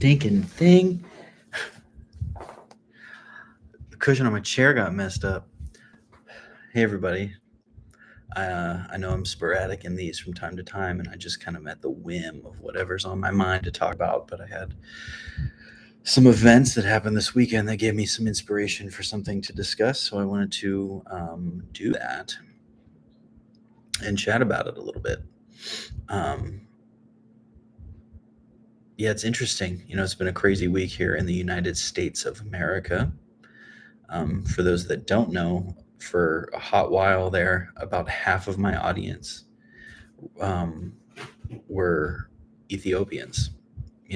stinking thing. The cushion on my chair got messed up. Hey, everybody. I know I'm sporadic in these from time to time, and I just kind of at the whim of whatever's on my mind to talk about. But I had some events that happened this weekend that gave me some inspiration for something to discuss. So I wanted to do that and chat about it a little bit. Um, yeah, it's interesting. It's been a crazy week here in the United States of America. For those that don't know, for a hot while there, about half of my audience um, were Ethiopians.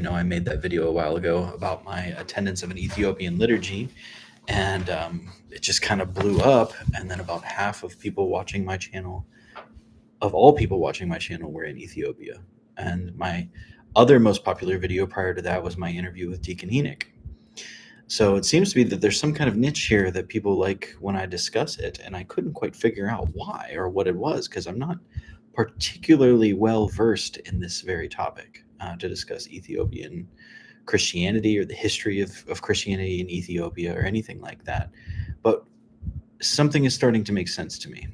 I made that video a while ago about my attendance of an Ethiopian liturgy, and it just kind of blew up. And then about half of people watching my channel, of all people watching my channel, were in Ethiopia. And my other most popular video prior to that was my interview with Deacon Enoch. So it seems to be that there's some kind of niche here that people like when I discuss it, and I couldn't quite figure out why or what it was, because I'm not particularly well versed in this very topic to discuss Ethiopian Christianity or the history of Christianity in Ethiopia or anything like that. But something is starting to make sense to me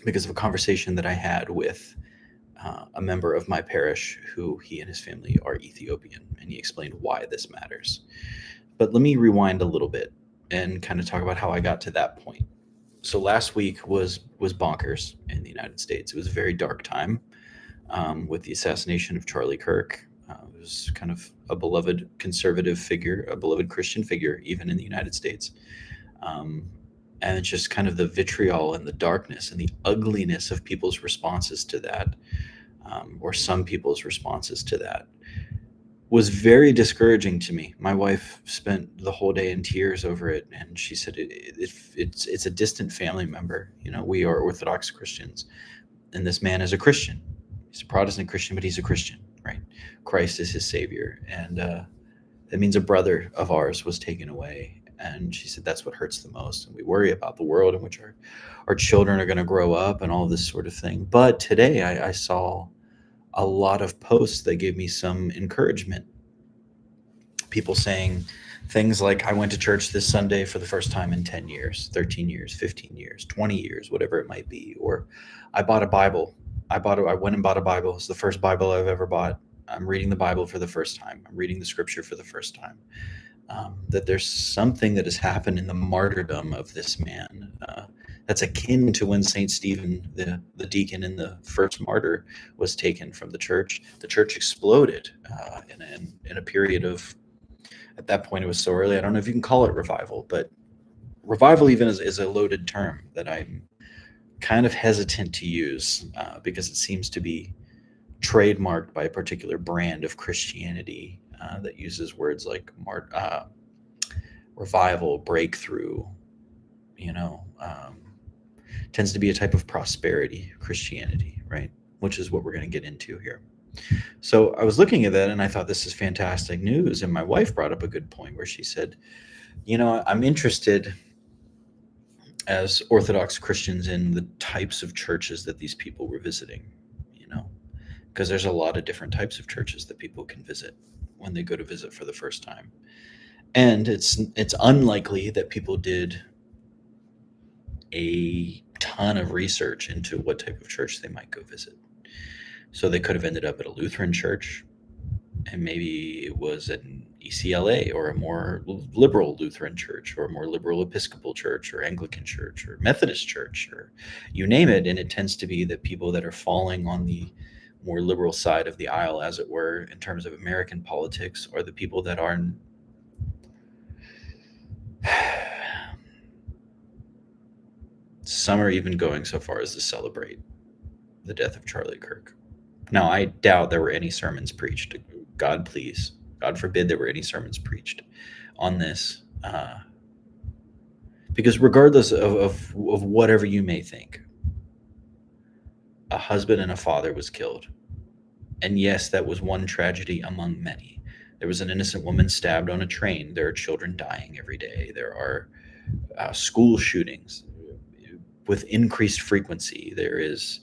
because of a conversation that I had with a member of my parish who he and his family are Ethiopian, and he explained why this matters. But let me rewind a little bit and kind of talk about how I got to that point. So last week was bonkers in the United States. It was a very dark time with the assassination of Charlie Kirk. It was kind of a beloved conservative figure, a beloved Christian figure, even in the United States. And it's just kind of the vitriol and the darkness and the ugliness of people's responses to that, or some people's responses to that, was very discouraging to me. My wife spent the whole day in tears over it, and she said it's a distant family member. We are Orthodox Christians, and this man is a Christian. He's a Protestant Christian, but he's a Christian, right? Christ is his savior, and that means a brother of ours was taken away. And she said that's what hurts the most, and we worry about the world in which our children are going to grow up and all this sort of thing. But today I saw a lot of posts that gave me some encouragement. People saying things like, I went to church this Sunday for the first time in 10 years, 13 years, 15 years, 20 years, whatever it might be. Or I bought a Bible. I went and bought a Bible. It's the first Bible I've ever bought. I'm reading the Bible for the first time. I'm reading the scripture for the first time. That there's something that has happened in the martyrdom of this man that's akin to when St. Stephen, the deacon and the first martyr, was taken from the church. The church exploded in a period of, at that point it was so early, I don't know if you can call it revival, but revival even is a loaded term that I'm kind of hesitant to use because it seems to be trademarked by a particular brand of Christianity that uses words like revival, breakthrough, tends to be a type of prosperity Christianity, right? Which is what we're going to get into here. So I was looking at that and I thought, this is fantastic news. And my wife brought up a good point where she said, I'm interested as Orthodox Christians in the types of churches that these people were visiting, because there's a lot of different types of churches that people can visit when they go to visit for the first time. And it's unlikely that people did a ton of research into what type of church they might go visit. So they could have ended up at a Lutheran church, and maybe it was an ECLA or a more liberal Lutheran church or a more liberal Episcopal church or Anglican church or Methodist church, or you name it. And it tends to be that people that are falling on the more liberal side of the aisle, as it were, in terms of American politics, are the people that are some are even going so far as to celebrate the death of Charlie Kirk. Now, I doubt there were any sermons preached. God forbid there were any sermons preached on this. Because regardless of whatever you may think, a husband and a father was killed. And yes, that was one tragedy among many. There was an innocent woman stabbed on a train. There are children dying every day. There are school shootings with increased frequency. There is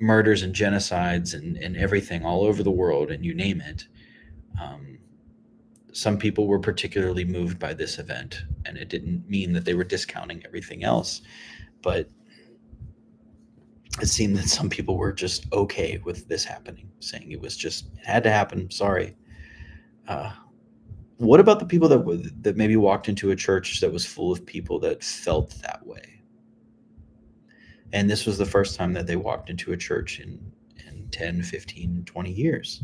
murders and genocides and everything all over the world, and you name it. Some people were particularly moved by this event, and it didn't mean that they were discounting everything else, but it seemed that some people were just okay with this happening, saying it had to happen. Sorry. What about the people that maybe walked into a church that was full of people that felt that way? And this was the first time that they walked into a church in 10, 15, 20 years.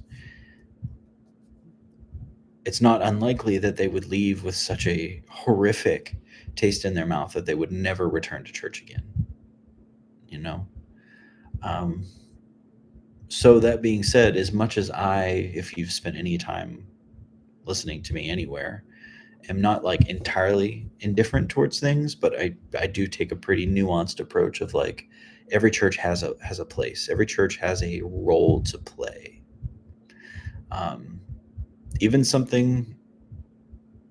It's not unlikely that they would leave with such a horrific taste in their mouth that they would never return to church again. So that being said, as much as if you've spent any time listening to me anywhere, am not like entirely indifferent towards things, but I do take a pretty nuanced approach of like every church has a place. Every church has a role to play. Even something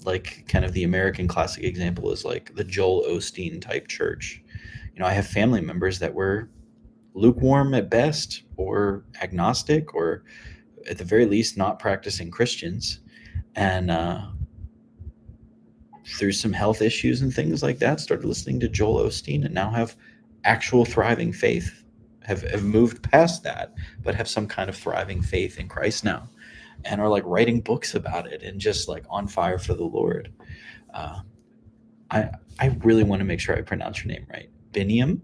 like kind of the American classic example is like the Joel Osteen type church. I have family members that were lukewarm at best, or agnostic, or at the very least not practicing Christians, and through some health issues and things like that, started listening to Joel Osteen and now have actual thriving faith, have moved past that, but have some kind of thriving faith in Christ now, and are like writing books about it and just like on fire for the Lord. I really want to make sure I pronounce your name right. Biniam,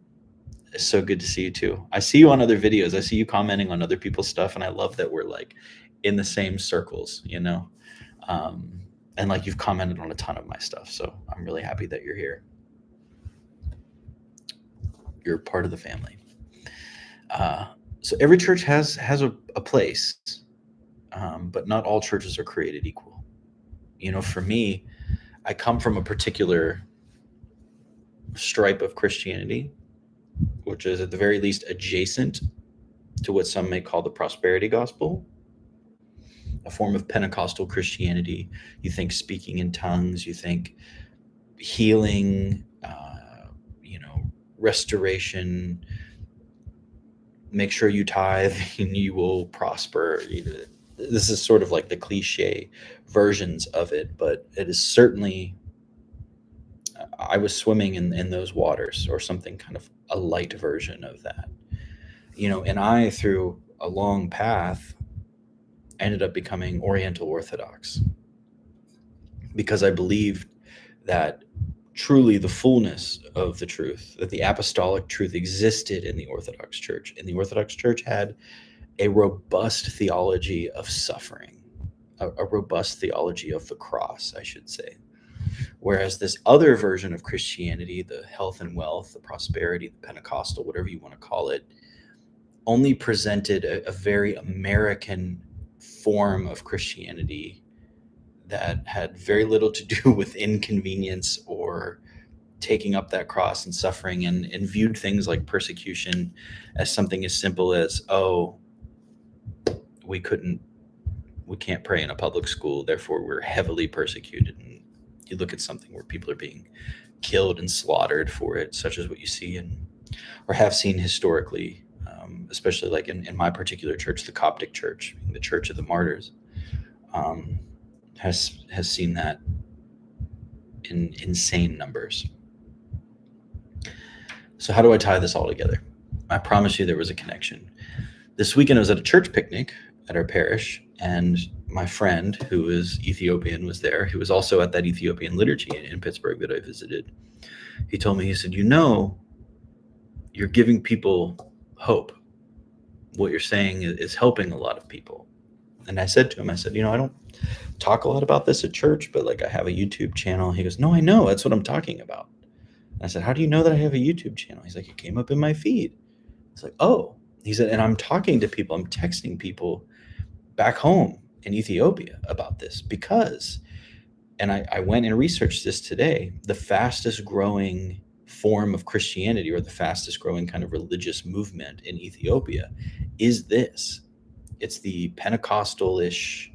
it's so good to see you too. I see you on other videos. I see you commenting on other people's stuff, and I love that we're like in the same circles, and like you've commented on a ton of my stuff. So I'm really happy that you're here. You're part of the family. So every church has a place, but not all churches are created equal. For me, I come from a particular stripe of Christianity, which is at the very least adjacent to what some may call the prosperity gospel, a form of Pentecostal Christianity. You think speaking in tongues, you think healing, restoration, make sure you tithe and you will prosper. This is sort of like the cliche versions of it, but it is certainly, I was swimming in those waters, or something kind of a light version of that. And I, through a long path, ended up becoming Oriental Orthodox, because I believed that truly the fullness of the truth, that the apostolic truth existed in the Orthodox Church. And the Orthodox Church had a robust theology of suffering, a robust theology of the cross, I should say. Whereas this other version of Christianity, the health and wealth, the prosperity, the Pentecostal, whatever you want to call it, only presented a very American form of Christianity that had very little to do with inconvenience or taking up that cross and suffering, and viewed things like persecution as something as simple as, we can't pray in a public school, therefore we're heavily persecuted. And you look at something where people are being killed and slaughtered for it, such as what you see or have seen historically, especially like in my particular church, the Coptic church, the Church of the Martyrs, has seen that in insane numbers. So how do I tie this all together? I promise you there was a connection. This weekend I was at a church picnic at our parish, and my friend, who is Ethiopian, was there. He was also at that Ethiopian liturgy in Pittsburgh that I visited. He told me, he said, you're giving people hope. What you're saying is helping a lot of people. And I said to him, I don't talk a lot about this at church, but like I have a YouTube channel. He goes, no, I know. That's what I'm talking about. And I said, how do you know that I have a YouTube channel? He's like, it came up in my feed. It's like, oh. He said, and I'm talking to people, I'm texting people back home in Ethiopia about this because, and I went and researched this today, the fastest growing form of Christianity, or the fastest growing kind of religious movement in Ethiopia, is this. It's the Pentecostal-ish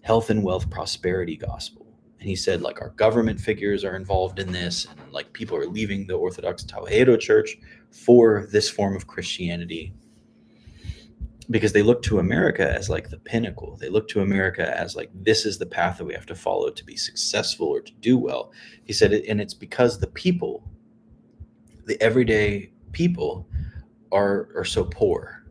health and wealth prosperity gospel. And he said, like, our government figures are involved in this, and like people are leaving the Orthodox Tawahedo church for this form of Christianity. because they look to America as like the pinnacle. They look to America as like, this is the path that we have to follow to be successful or to do well. He said, and it's because the people, the everyday people, are so poor.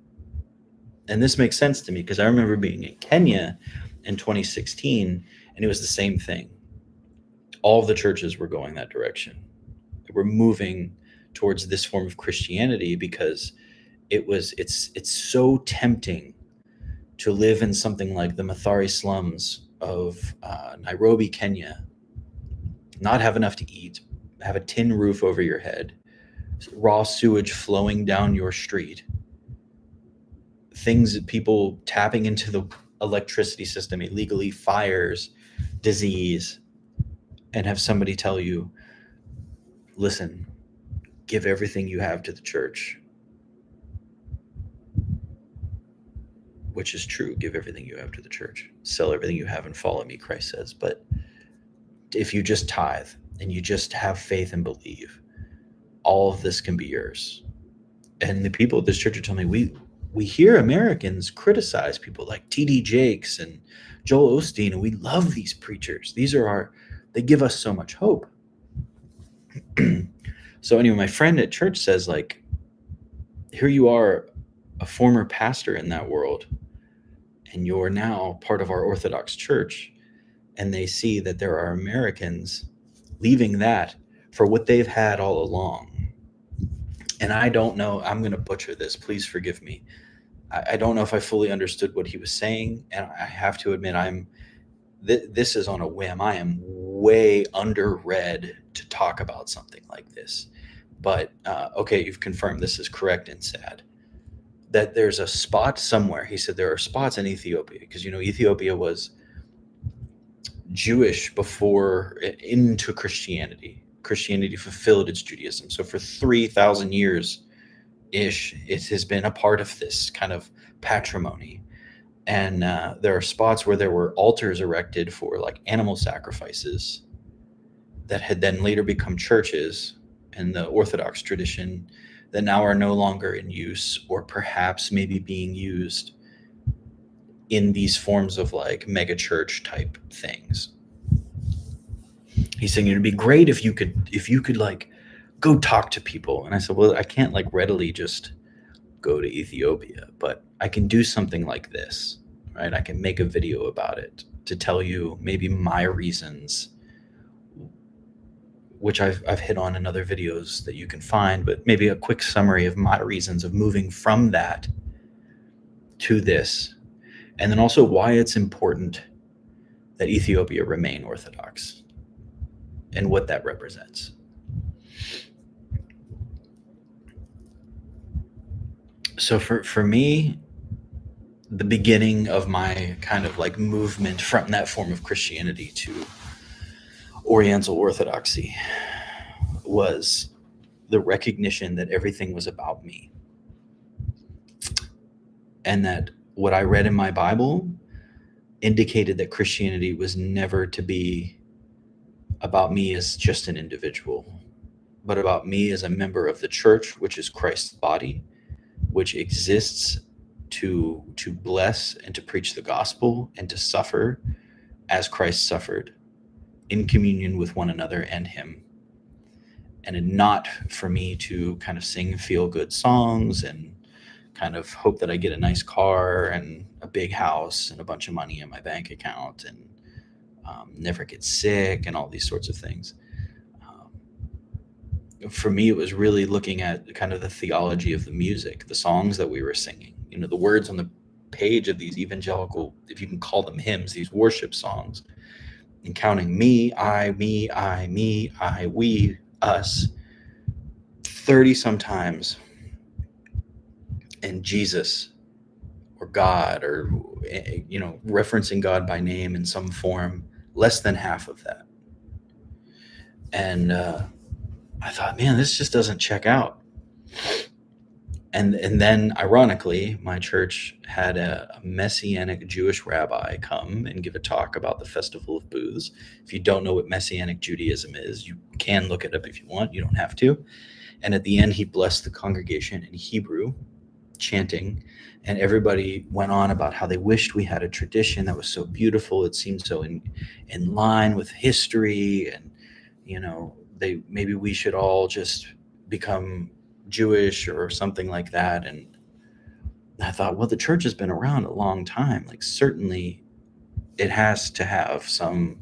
And this makes sense to me because I remember being in Kenya in 2016, and it was the same thing. All of the churches were going that direction. They were moving towards this form of Christianity because it's so tempting to live in something like the Mathare slums of Nairobi, Kenya, not have enough to eat, have a tin roof over your head, raw sewage flowing down your street, things that people tapping into the electricity system illegally, fires, disease, and have somebody tell you, listen, give everything you have to the church. Which is true. Give everything you have to the church. Sell everything you have and follow me, Christ says. But if you just tithe and you just have faith and believe, all of this can be yours. And the people at this church are telling me, we hear Americans criticize people like T.D. Jakes and Joel Osteen, and we love these preachers. They give us so much hope. So anyway, my friend at church says, like, here you are, a former pastor in that world, and you're now part of our Orthodox church, and they see that there are Americans leaving that for what they've had all along. And I don't know, I'm going to butcher this, please forgive me. I don't know if I fully understood what he was saying, and I have to admit, this is on a whim. I am way underread to talk about something like this. But okay, you've confirmed this is correct and sad. That there's a spot somewhere. He said there are spots in Ethiopia because, Ethiopia was Jewish before into Christianity. Christianity fulfilled its Judaism. So for 3,000 years ish, it has been a part of this kind of patrimony. And there are spots where there were altars erected for like animal sacrifices that had then later become churches in the Orthodox tradition that now are no longer in use, or perhaps maybe being used in these forms of like mega church type things. He's saying it'd be great if you could like go talk to people. And I said, well, I can't like readily just go to Ethiopia, but I can do something like this, right? I can make a video about it to tell you maybe my reasons, which I've hit on in other videos that you can find, but maybe a quick summary of my reasons of moving from that to this. And then also why it's important that Ethiopia remain Orthodox and what that represents. So for me, the beginning of my kind of like movement from that form of Christianity to Oriental Orthodoxy was the recognition that everything was about me. And that what I read in my Bible indicated that Christianity was never to be about me as just an individual, but about me as a member of the church, which is Christ's body, which exists to bless and to preach the gospel and to suffer as Christ suffered in communion with one another and him. And not for me to kind of sing feel-good songs and kind of hope that I get a nice car and a big house and a bunch of money in my bank account and never get sick and all these sorts of things. For me, it was really looking at kind of the theology of the music, the songs that we were singing, the words on the page of these evangelical, if you can call them hymns, these worship songs, and counting me, I, we, us, 30 sometimes, and Jesus or God, or referencing God by name in some form, less than half of that. And I thought, man, this just doesn't check out. And then ironically, my church had a Messianic Jewish rabbi come and give a talk about the Festival of Booths. If you don't know what Messianic Judaism is, you can look it up if you want. You don't have to. And at the end, he blessed the congregation in Hebrew, chanting, and everybody went on about how they wished we had a tradition that was so beautiful. It seemed so in line with history, and maybe we should all just become Jewish or something like that. And I thought, well, the church has been around a long time. Like, certainly it has to have some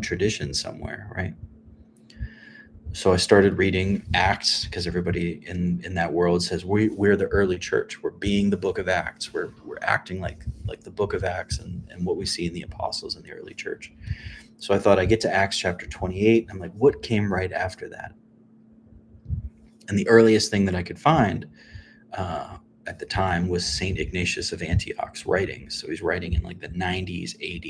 tradition somewhere, right? So I started reading Acts, because everybody in that world says we're the early church. We're being the book of Acts. We're acting like the book of Acts and what we see in the apostles in the early church. So I thought, I get to Acts chapter 28. I'm like, what came right after that? And the earliest thing that I could find at the time was St. Ignatius of Antioch's writings. So he's writing in like the 90s AD.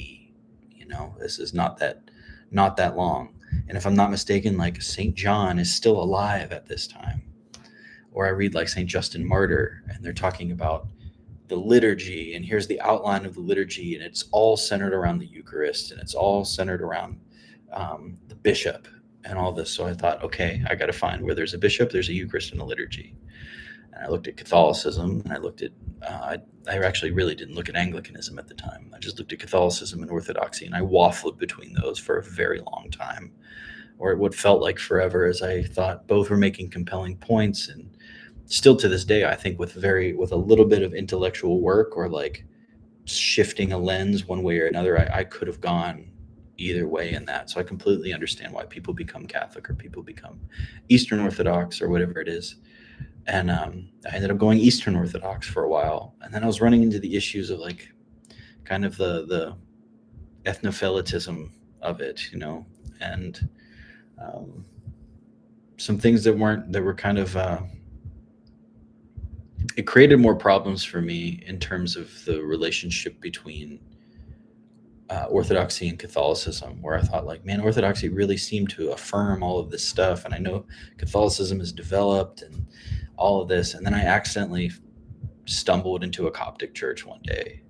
This is not that long. And if I'm not mistaken, like St. John is still alive at this time. Or I read like St. Justin Martyr, and they're talking about the liturgy, and here's the outline of the liturgy, and it's all centered around the Eucharist, and it's all centered around the bishop and all this. So I thought, okay, I got to find where there's a bishop, there's a Eucharist and a liturgy. And I looked at Catholicism, and I looked at, I actually really didn't look at Anglicanism at the time. I just looked at Catholicism and Orthodoxy, and I waffled between those for a very long time, or what felt like forever, as I thought both were making compelling points. And still to this day, I think with a little bit of intellectual work, or like shifting a lens one way or another, I could have gone either way in that. So I completely understand why people become Catholic, or people become Eastern Orthodox, or whatever it is. And I ended up going Eastern Orthodox for a while. And then I was running into the issues of like kind of the ethnophilitism of it, and some things that were kind of, it created more problems for me in terms of the relationship between Orthodoxy and Catholicism, where I thought, like, man, Orthodoxy really seemed to affirm all of this stuff, and I know Catholicism is developed and all of this. And then I accidentally stumbled into a Coptic church one day,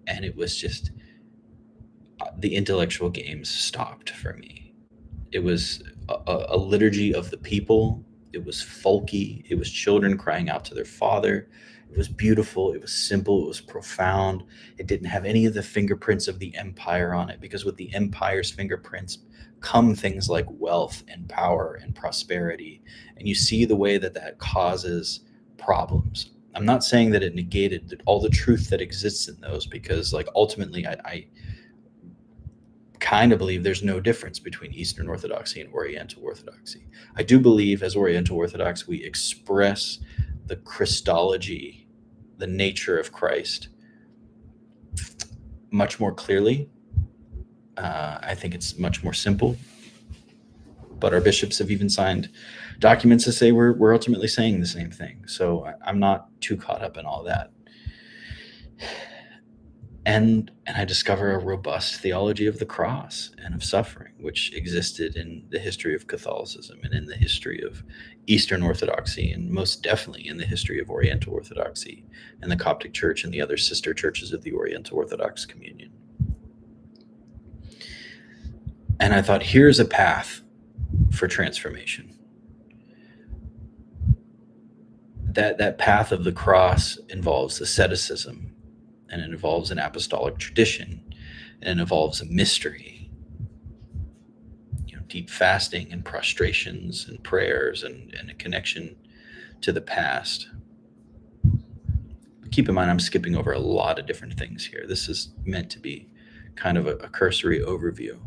and it was just, the intellectual games stopped for me. It was a liturgy of the people. It was folky. It was children crying out to their father. It was beautiful. It was simple. It was profound. It didn't have any of the fingerprints of the empire on it, because with the empire's fingerprints come things like wealth and power and prosperity. And you see the way that causes problems. I'm not saying that it negated all the truth that exists in those, because like ultimately I kind of believe there's no difference between Eastern Orthodoxy and Oriental Orthodoxy. I do believe as Oriental Orthodox, we express the Christology, the nature of Christ, much more clearly. I think it's much more simple. But our bishops have even signed documents to say we're ultimately saying the same thing. So I'm not too caught up in all that. And I discover a robust theology of the cross and of suffering, which existed in the history of Catholicism and in the history of Eastern Orthodoxy, and most definitely in the history of Oriental Orthodoxy and the Coptic Church and the other sister churches of the Oriental Orthodox communion. And I thought, here's a path for transformation. That path of the cross involves asceticism, and it involves an apostolic tradition, and it involves a mystery, deep fasting and prostrations and prayers and a connection to the past. Keep in mind, I'm skipping over a lot of different things here. This is meant to be kind of a cursory overview.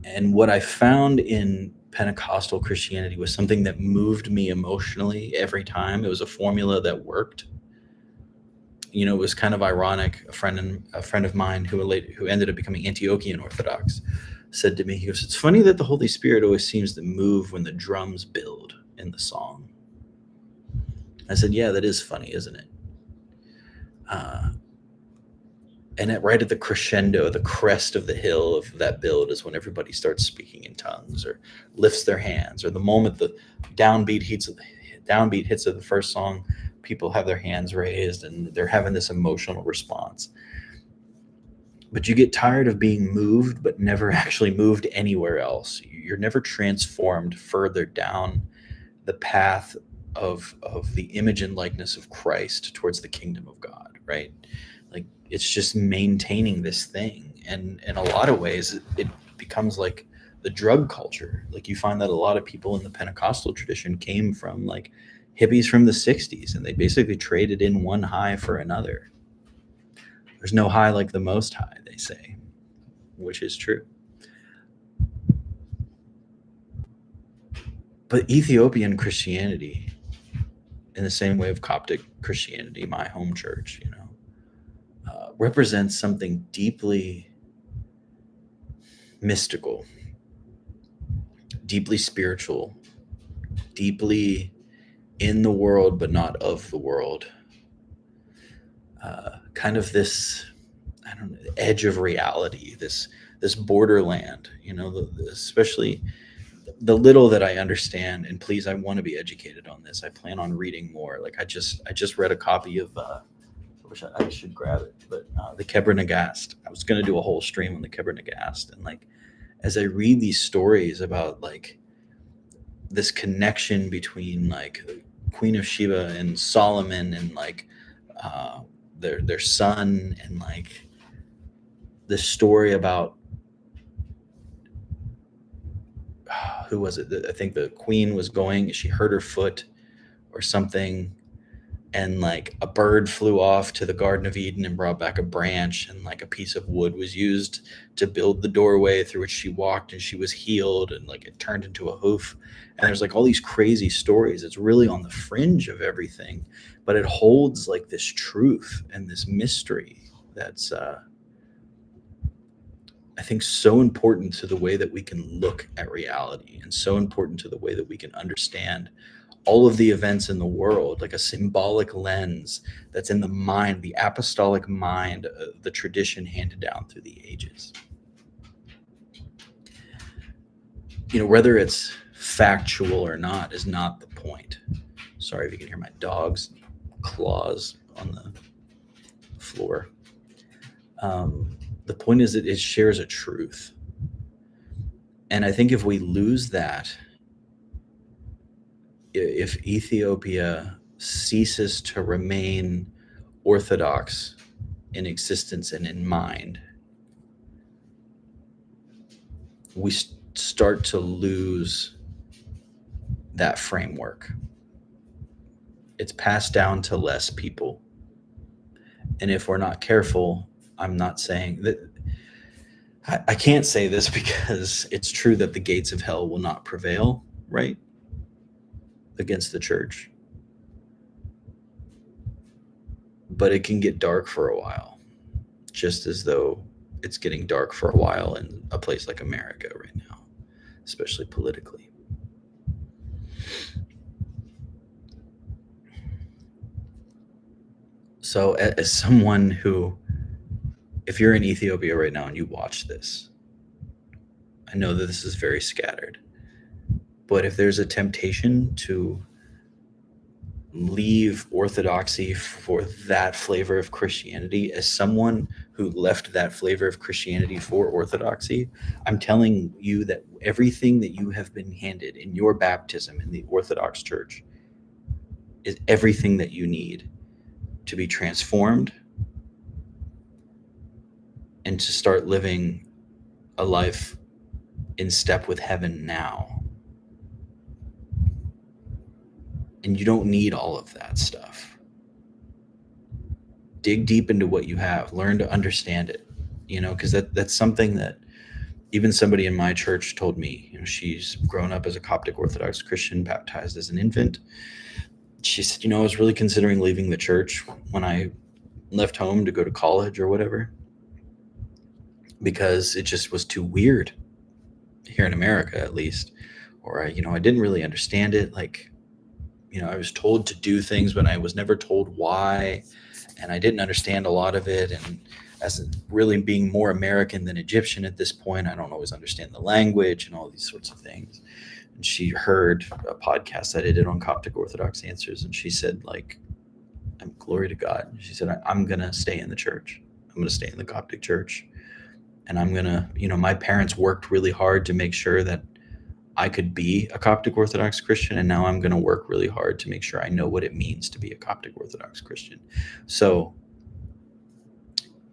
And what I found in Pentecostal Christianity was something that moved me emotionally every time. It was a formula that worked. It was kind of ironic. A friend of mine who ended up becoming Ethiopian Orthodox said to me, he goes, "It's funny that the Holy Spirit always seems to move when the drums build in the song." I said, yeah, that is funny, isn't it? And right at the crescendo, the crest of the hill of that build is when everybody starts speaking in tongues or lifts their hands, or the moment the downbeat hits of the first song, people have their hands raised and they're having this emotional response. But you get tired of being moved, but never actually moved anywhere else. You're never transformed further down the path of the image and likeness of Christ towards the kingdom of God, right? Like it's just maintaining this thing, and in a lot of ways it becomes like the drug culture. Like you find that a lot of people in the Pentecostal tradition came from like hippies from the 60s, and they basically traded in one high for another. There's no high like the most high, they say, which is true. But Ethiopian Christianity, in the same way of Coptic Christianity, my home church, represents something deeply mystical, deeply spiritual, deeply in the world but not of the world. Kind of this, I don't know, edge of reality, this borderland, especially the little that I understand. And please, I want to be educated on this. I plan on reading more. Like I just read a copy of I wish I should grab it, but the Kebra Nagast. I was going to do a whole stream on the Kebra Nagast, and like as I read these stories about like this connection between like Queen of Sheba and Solomon, and like their son, and like this story about who was it? I think the queen was going, she hurt her foot or something, and like a bird flew off to the Garden of Eden and brought back a branch, and like a piece of wood was used to build the doorway through which she walked, and she was healed, and like it turned into a hoof. And there's like all these crazy stories. It's really on the fringe of everything, but it holds like this truth and this mystery that's I think so important to the way that we can look at reality, and so important to the way that we can understand all of the events in the world, like a symbolic lens that's in the mind, the apostolic mind, the tradition handed down through the ages. Whether it's factual or not is not the point. Sorry if you can hear my dog's claws on the floor. The point is that it shares a truth. And I think if we lose that, if Ethiopia ceases to remain Orthodox in existence and in mind, we start to lose that framework. It's passed down to less people. And if we're not careful, I'm not saying that, I can't say this because it's true that the gates of hell will not prevail, right, against the church. But it can get dark for a while, just as though it's getting dark for a while in a place like America right now, especially politically. So as someone who, if you're in Ethiopia right now and you watch this, I know that this is very scattered, but if there's a temptation to leave Orthodoxy for that flavor of Christianity, as someone who left that flavor of Christianity for Orthodoxy, I'm telling you that everything that you have been handed in your baptism in the Orthodox Church is everything that you need to be transformed and to start living a life in step with heaven now. And you don't need all of that stuff. Dig deep into what you have. Learn to understand it, because that's something that even somebody in my church told me. She's grown up as a Coptic Orthodox Christian, baptized as an infant. She said, I was really considering leaving the church when I left home to go to college or whatever, because it just was too weird here in America, at least. Or, I didn't really understand it. Like, I was told to do things, but I was never told why. And I didn't understand a lot of it. And as really being more American than Egyptian at this point, I don't always understand the language and all these sorts of things. And she heard a podcast that I did on Coptic Orthodox Answers. And she said, like, glory to God. She said, I'm going to stay in the church. I'm going to stay in the Coptic church. And I'm going to, my parents worked really hard to make sure that I could be a Coptic Orthodox Christian, and now I'm going to work really hard to make sure I know what it means to be a Coptic Orthodox Christian. So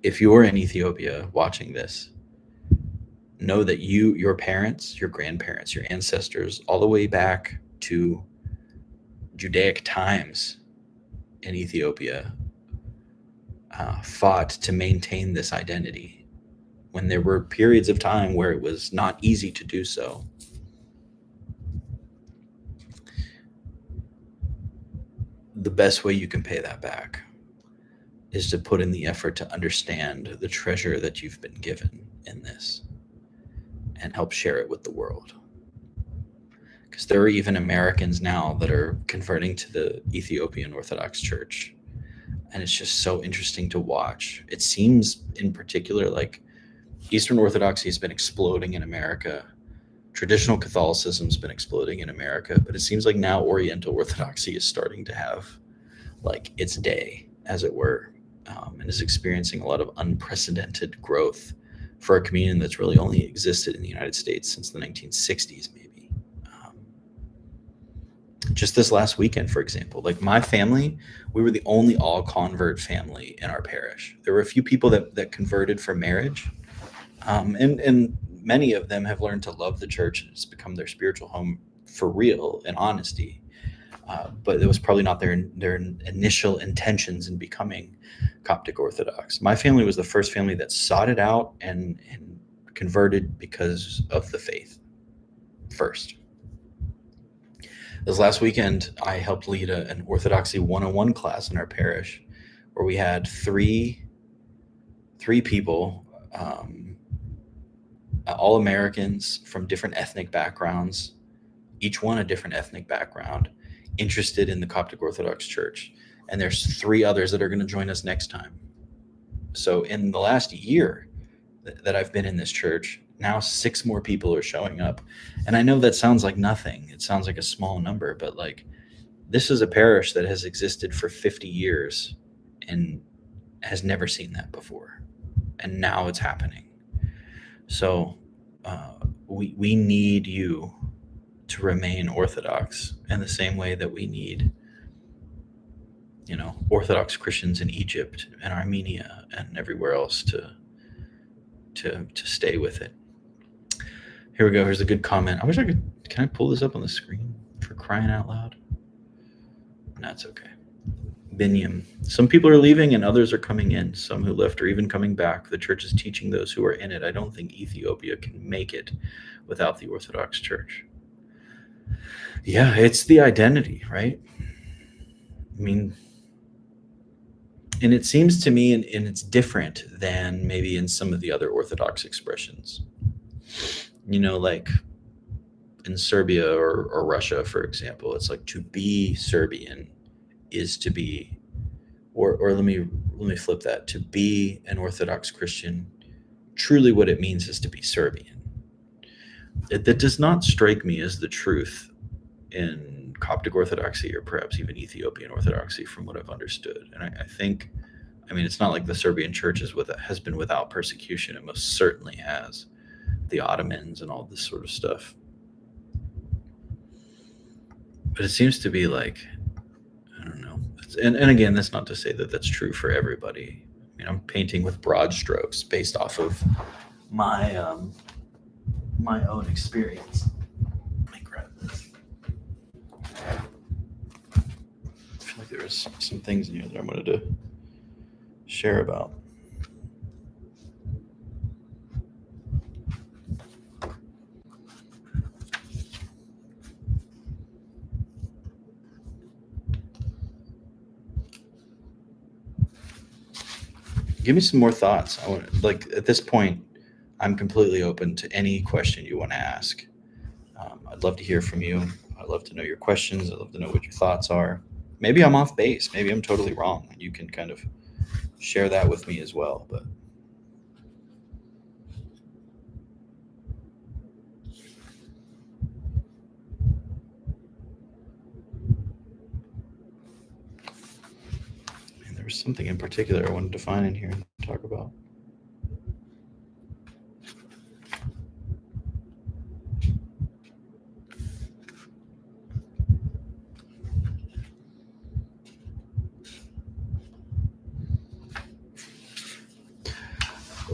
if you're in Ethiopia watching this, know that your parents, your grandparents, your ancestors, all the way back to Judaic times in Ethiopia, fought to maintain this identity when there were periods of time where it was not easy to do so. The best way you can pay that back is to put in the effort to understand the treasure that you've been given in this and help share it with the world. Because there are even Americans now that are converting to the Ethiopian Orthodox Church. And it's just so interesting to watch. It seems in particular like Eastern Orthodoxy has been exploding in America. Traditional Catholicism has been exploding in America, but it seems like now Oriental Orthodoxy is starting to have like its day, as it were, and is experiencing a lot of unprecedented growth for a community that's really only existed in the United States since the 1960s, maybe. Just this last weekend, for example, like my family, we were the only all convert family in our parish. There were a few people that converted for marriage, and many of them have learned to love the church, and it's become their spiritual home for real and honesty. But it was probably not their initial intentions in becoming Coptic Orthodox. My family was the first family that sought it out and converted because of the faith first. This last weekend, I helped lead an Orthodoxy 101 class in our parish, where we had three people, all Americans from different ethnic backgrounds, each one a different ethnic background, interested in the Coptic Orthodox Church. And there's 3 others that are going to join us next time. So in the last year that I've been in this church, now 6 more people are showing up. And I know that sounds like nothing. It sounds like a small number, but like this is a parish that has existed for 50 years and has never seen that before. And now it's happening. So we need you to remain Orthodox in the same way that we need, Orthodox Christians in Egypt and Armenia and everywhere else to stay with it. Here we go. Here's a good comment. I wish I could. Can I pull this up on the screen, for crying out loud? That's okay. Binyam. Some people are leaving and others are coming in. Some who left are even coming back. The church is teaching those who are in it. I don't think Ethiopia can make it without the Orthodox Church. Yeah, it's the identity, right? I mean, and it seems to me, and it's different than maybe in some of the other Orthodox expressions. Like in Serbia or Russia, for example, it's like to be Serbian is to be, or let me flip that. To be an Orthodox Christian, truly what it means is to be Serbian. That does not strike me as the truth in Coptic Orthodoxy or perhaps even Ethiopian Orthodoxy, from what I've understood. And I think, it's not like the Serbian church has been without persecution. It most certainly has. The Ottomans and all this sort of stuff. But it seems to be like, I don't know. And again, that's not to say that that's true for everybody. I'm painting with broad strokes based off of my my own experience. Let me grab this. I feel like there was some things in here that I wanted to share about. Give me some more thoughts. At this point, I'm completely open to any question you want to ask. I'd love to hear from you. I'd love to know your questions. I'd love to know what your thoughts are. Maybe I'm off base. Maybe I'm totally wrong. And you can kind of share that with me as well. But there was something in particular I wanted to find in here and talk about.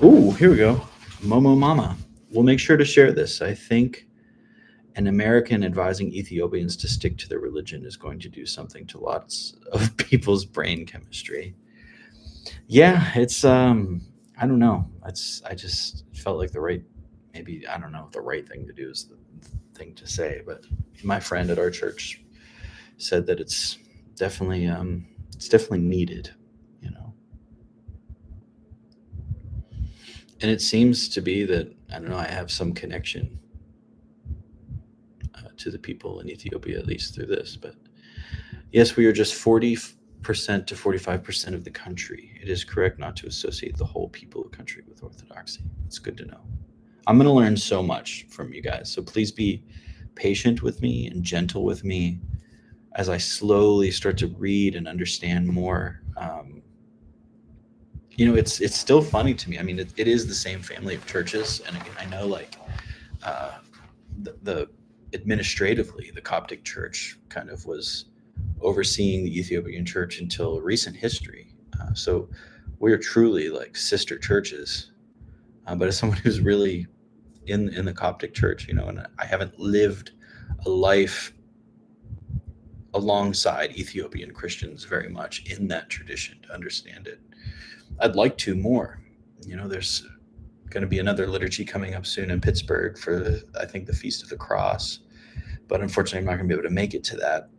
Ooh, here we go. Momo Mama. We'll make sure to share this. I think an American advising Ethiopians to stick to their religion is going to do something to lots of people's brain chemistry. Yeah, it's I don't know. I just felt like the right, maybe I don't know if the right thing to do is the thing to say, but my friend at our church said that it's definitely needed, you know. And it seems to be that I don't know, I have some connection to the people in Ethiopia, at least through this. But yes, we are just 40% to 45% of the country. It is correct not to associate the whole people of the country with Orthodoxy. It's good to know. I'm going to learn so much from you guys. So please be patient with me and gentle with me as I slowly start to read and understand more. It's still funny to me. I mean, it is the same family of churches, and again, I know like uh, the administratively, the Coptic Church kind of was overseeing the Ethiopian Church until recent history. So we're truly like sister churches. But as someone who's really in the Coptic Church, and I haven't lived a life alongside Ethiopian Christians very much in that tradition to understand it. I'd like to more. There's going to be another liturgy coming up soon in Pittsburgh for I think the Feast of the Cross, but unfortunately I'm not going to be able to make it to that.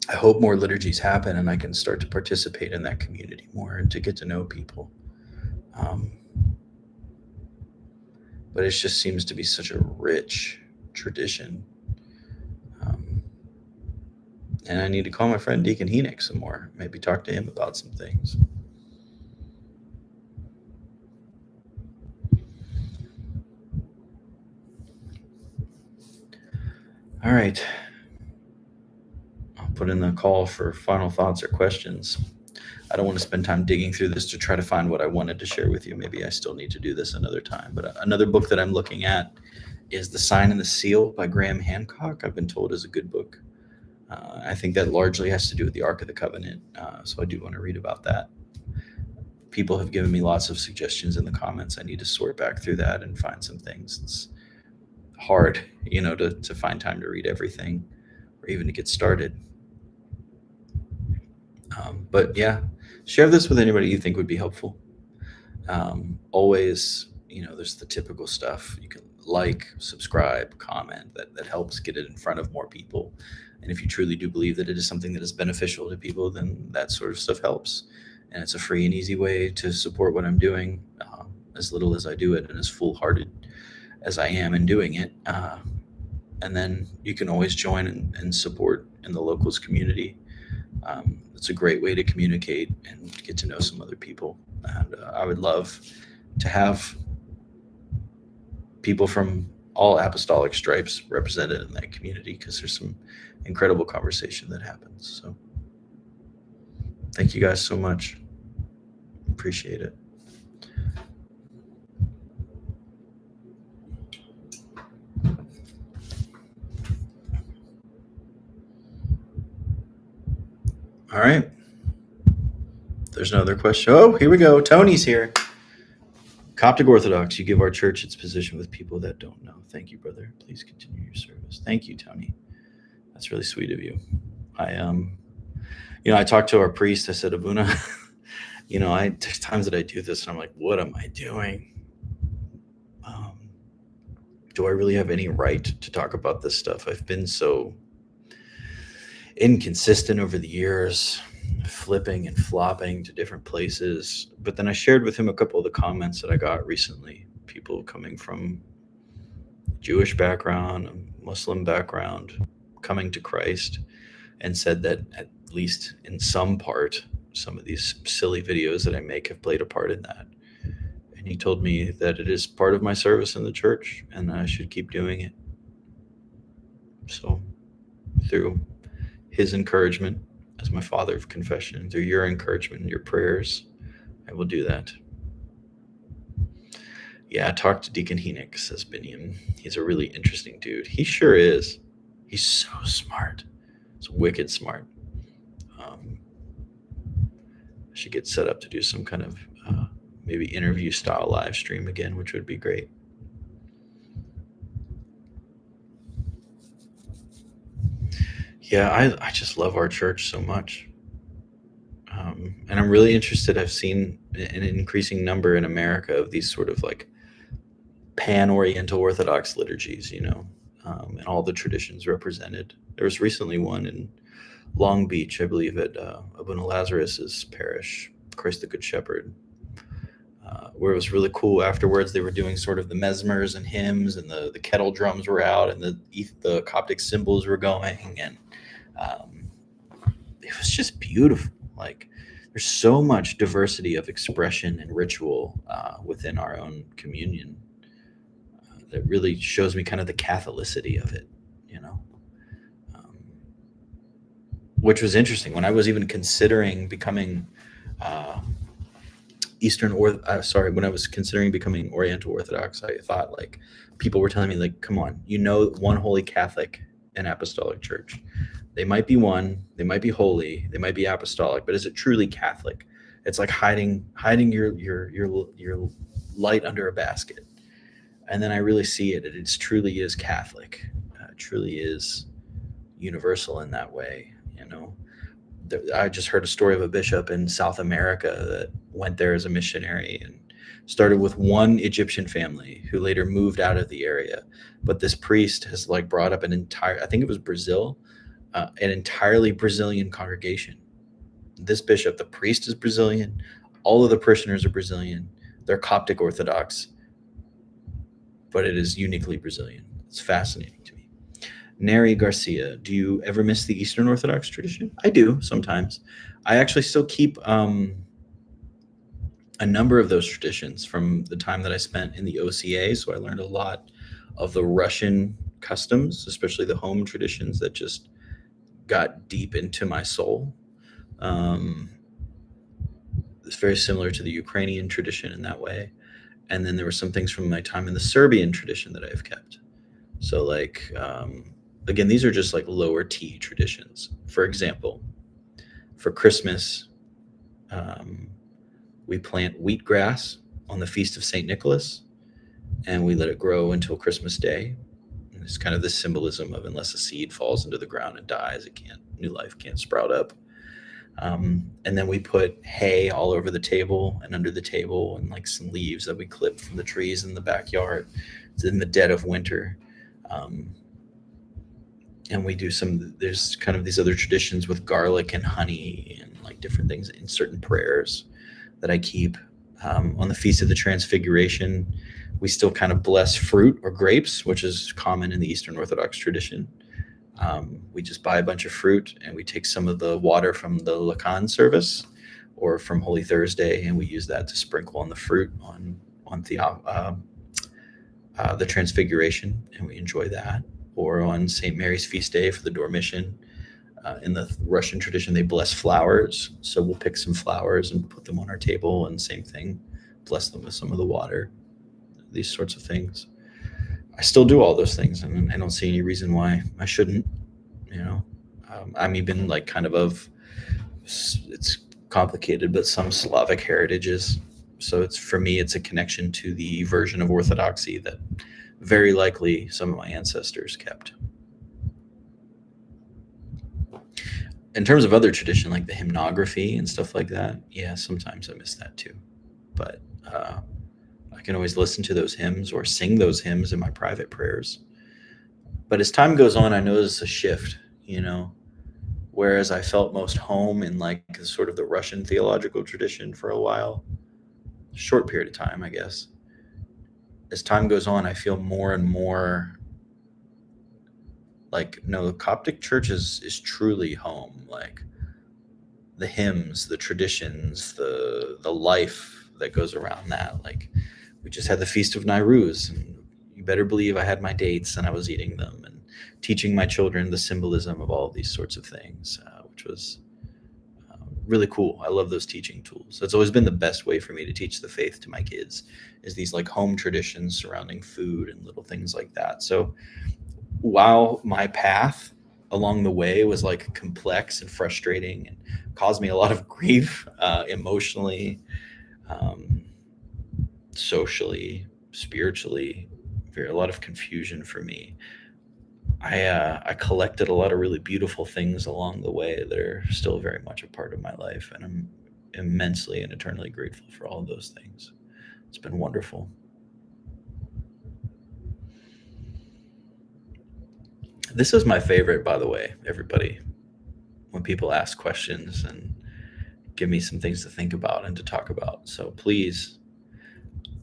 I hope more liturgies happen and I can start to participate in that community more and to get to know people. But it just seems to be such a rich tradition. And I need to call my friend Deacon Henoch some more, maybe talk to him about some things. All right. I'll put in the call for final thoughts or questions. I don't want to spend time digging through this to try to find what I wanted to share with you. Maybe I still need to do this another time. But another book that I'm looking at is The Sign and the Seal by Graham Hancock. I've been told is a good book. I think that largely has to do with the Ark of the Covenant. So I do want to read about that. People have given me lots of suggestions in the comments. I need to sort back through that and find some things. It's hard, to find time to read everything or even to get started. But yeah, share this with anybody you think would be helpful. Always, there's the typical stuff. You can like, subscribe, comment. That helps get it in front of more people. And if you truly do believe that it is something that is beneficial to people, then that sort of stuff helps. And it's a free and easy way to support what I'm doing, as little as I do it and as full-hearted as I am in doing it. And then you can always join and support in the locals community. It's a great way to communicate and get to know some other people. And I would love to have people from all apostolic stripes represented in that community because there's some incredible conversation that happens. So thank you guys so much. Appreciate it. All right. There's no other question. Oh, here we go. Tony's here. Coptic Orthodox, you give our church its position with people that don't know. Thank you, brother. Please continue your service. Thank you, Tony. That's really sweet of you. I talked to our priest. I said, Abuna, there's times that I do this and I'm like, what am I doing? Do I really have any right to talk about this stuff? I've been so inconsistent over the years, flipping and flopping to different places. But then I shared with him a couple of the comments that I got recently. People coming from Jewish background, a Muslim background, coming to Christ, and said that at least in some part, some of these silly videos that I make have played a part in that. And he told me that it is part of my service in the church and I should keep doing it. So through his encouragement as my father of confession, through your encouragement and your prayers, I will do that. Yeah, I talked to Deacon Henoch, says Biniam. He's a really interesting dude. He sure is. He's so smart. He's wicked smart. I should get set up to do some kind of maybe interview style live stream again, which would be great. Yeah, I just love our church so much. And I'm really interested. I've seen an increasing number in America of these sort of like pan-Oriental Orthodox liturgies, and all the traditions represented. There was recently one in Long Beach, I believe, at Abuna Lazarus's parish, Christ the Good Shepherd, where it was really cool. Afterwards, they were doing sort of the mezmers and hymns, and the kettle drums were out, and the Coptic symbols were going, and it was just beautiful. Like, there's so much diversity of expression and ritual within our own communion that really shows me kind of the Catholicity of it, which was interesting. When I was even considering becoming when I was considering becoming Oriental Orthodox, I thought, like, people were telling me, like, come on, one Holy Catholic and Apostolic Church. They might be one, they might be holy, they might be apostolic, but is it truly Catholic? It's like hiding your light under a basket. And then I really see it. It truly is Catholic. It truly is universal in that way. I just heard a story of a bishop in South America that went there as a missionary and started with one Egyptian family who later moved out of the area. But this priest has like brought up I think it was Brazil, an entirely Brazilian congregation. This bishop, the priest, is Brazilian. All of the parishioners are Brazilian. They're Coptic Orthodox, but it is uniquely Brazilian. It's fascinating to me. Neri Garcia, do you ever miss the Eastern Orthodox tradition? I do sometimes. I actually still keep a number of those traditions from the time that I spent in the OCA. So I learned a lot of the Russian customs, especially the home traditions that just got deep into my soul. It's very similar to the Ukrainian tradition in that way. And then there were some things from my time in the Serbian tradition that I've kept. So like, again, these are just like lower T traditions. For example, for Christmas, we plant wheatgrass on the Feast of St. Nicholas, and we let it grow until Christmas Day. And it's kind of the symbolism of, unless a seed falls into the ground and dies, new life can't sprout up. And then we put hay all over the table and under the table, and like some leaves that we clip from the trees in the backyard. It's in the dead of winter. And we do there's kind of these other traditions with garlic and honey and like different things in certain prayers that I keep. On the Feast of the Transfiguration, we still kind of bless fruit or grapes, which is common in the Eastern Orthodox tradition. We just buy a bunch of fruit, and we take some of the water from the Lacan service or from Holy Thursday, and we use that to sprinkle on the fruit on the Transfiguration, and we enjoy that. Or on St. Mary's feast day for the Dormition. In the Russian tradition, they bless flowers. So we'll pick some flowers and put them on our table, and same thing, bless them with some of the water, these sorts of things. I still do all those things, and I don't see any reason why I shouldn't. I'm even like it's complicated, but some Slavic heritages. So for me, it's a connection to the version of Orthodoxy that very likely some of my ancestors kept. In terms of other tradition, like the hymnography and stuff like that, yeah, sometimes I miss that too. But I can always listen to those hymns or sing those hymns in my private prayers. But as time goes on, I notice a shift, whereas I felt most home in like sort of the Russian theological tradition for a while, short period of time, I guess. As time goes on, I feel more and more like, no, the Coptic church is truly home. Like the hymns, the traditions, the life that goes around that. Like, we just had the Feast of Nowruz, and you better believe I had my dates and I was eating them and teaching my children the symbolism of all of these sorts of things, which was really cool. I love those teaching tools. That's always been the best way for me to teach the faith to my kids, is these like home traditions surrounding food and little things like that. So while my path along the way was like complex and frustrating and caused me a lot of grief emotionally, socially, spiritually, a lot of confusion for me. I collected a lot of really beautiful things along the way that are still very much a part of my life, and I'm immensely and eternally grateful for all of those things. It's been wonderful. This is my favorite, by the way, everybody, when people ask questions and give me some things to think about and to talk about. So please,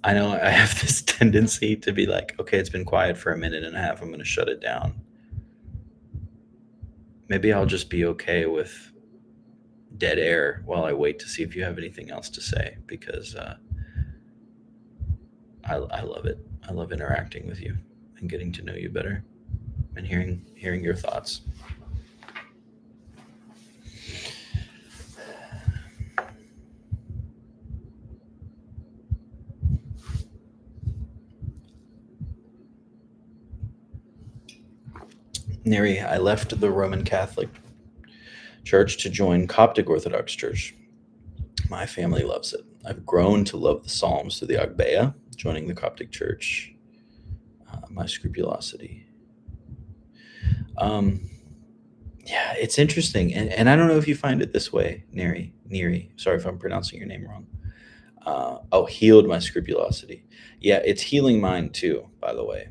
I know I have this tendency to be like, okay, it's been quiet for a minute and a half, I'm going to shut it down. Maybe I'll just be okay with dead air while I wait to see if you have anything else to say, because I love it. I love interacting with you and getting to know you better and hearing your thoughts. Neri, I left the Roman Catholic Church to join Coptic Orthodox Church. My family loves it. I've grown to love the Psalms through the Agbeya, joining the Coptic Church. My scrupulosity. Yeah, it's interesting, and I don't know if you find it this way, Neri. Sorry if I'm pronouncing your name wrong. Healed my scrupulosity. Yeah, it's healing mine too, by the way.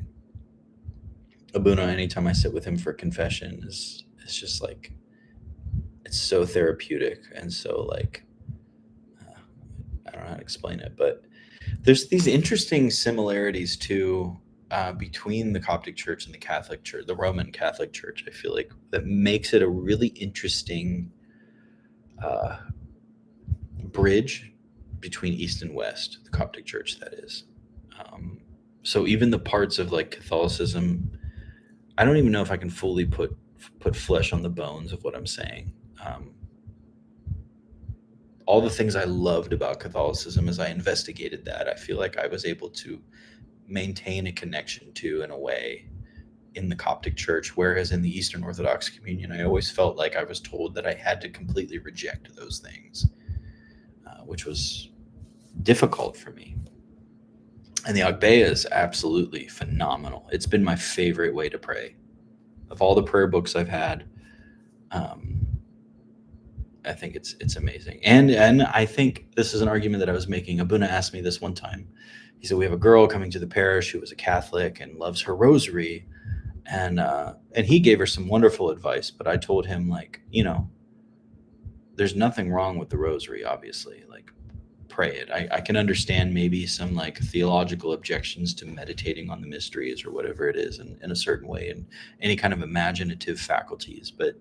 Abuna, anytime I sit with him for confession, it's just like, it's so therapeutic and so like, I don't know how to explain it, but there's these interesting similarities too, between the Coptic Church and the Catholic Church, the Roman Catholic Church. I feel like that makes it a really interesting bridge between East and West, the Coptic Church, that is. So even the parts of like Catholicism, I don't even know if I can fully put flesh on the bones of what I'm saying. All the things I loved about Catholicism, as I investigated that, I feel like I was able to maintain a connection to, in a way, in the Coptic Church, whereas in the Eastern Orthodox communion, I always felt like I was told that I had to completely reject those things, which was difficult for me. And the Agbeya is absolutely phenomenal. It's been my favorite way to pray. Of all the prayer books I've had, I think it's amazing. And I think this is an argument that I was making. Abuna asked me this one time. He said, we have a girl coming to the parish who is a Catholic and loves her rosary. And he gave her some wonderful advice, but I told him, like, there's nothing wrong with the rosary, obviously. Like, pray it. I can understand maybe some like theological objections to meditating on the mysteries or whatever it is in a certain way, and any kind of imaginative faculties. But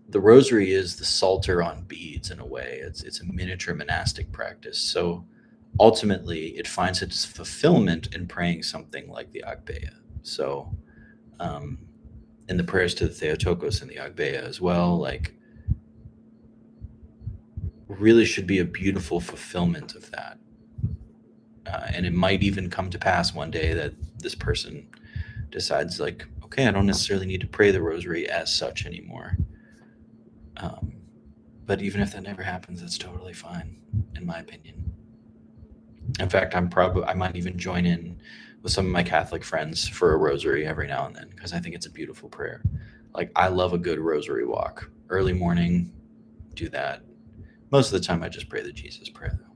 the rosary is the Psalter on beads, in a way. It's a miniature monastic practice. So ultimately, it finds its fulfillment in praying something like the Agbeya. So in the prayers to the Theotokos and the Agbeya as well, like, really should be a beautiful fulfillment of that. And it might even come to pass one day that this person decides, like, okay, I don't necessarily need to pray the rosary as such anymore. But even if that never happens, that's totally fine, in my opinion. In fact, I might even join in with some of my Catholic friends for a rosary every now and then, because I think it's a beautiful prayer. Like, I love a good rosary walk. Early morning, do that. Most of the time I just pray the Jesus prayer, though,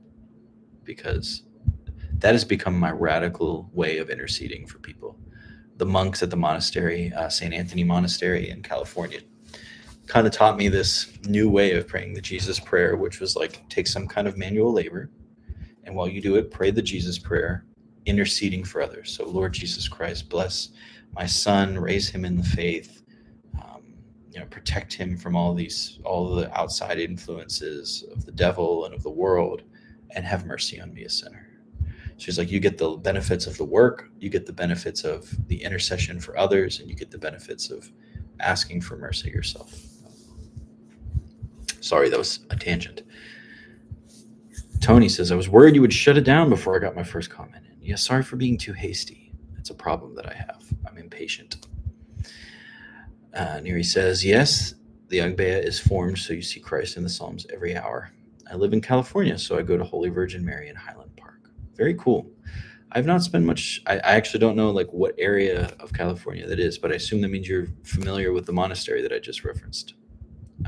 because that has become my radical way of interceding for people. The monks at the monastery, St. Anthony Monastery in California, kind of taught me this new way of praying the Jesus prayer, which was like, take some kind of manual labor, and while you do it, pray the Jesus prayer, interceding for others. So, Lord Jesus Christ, bless my son, raise him in the faith, protect him from all the outside influences of the devil and of the world, and have mercy on me, a sinner. So he's like, you get the benefits of the work, you get the benefits of the intercession for others, and you get the benefits of asking for mercy yourself. Sorry, that was a tangent. Tony says, I was worried you would shut it down before I got my first comment in. Yeah, sorry for being too hasty. It's a problem that I have. I'm impatient. Neri says, yes, the Agbeya is formed so you see Christ in the Psalms every hour. I live in California, so I go to Holy Virgin Mary in Highland Park. Very cool. I've not spent much. I actually don't know like what area of California that is, but I assume that means you're familiar with the monastery that I just referenced.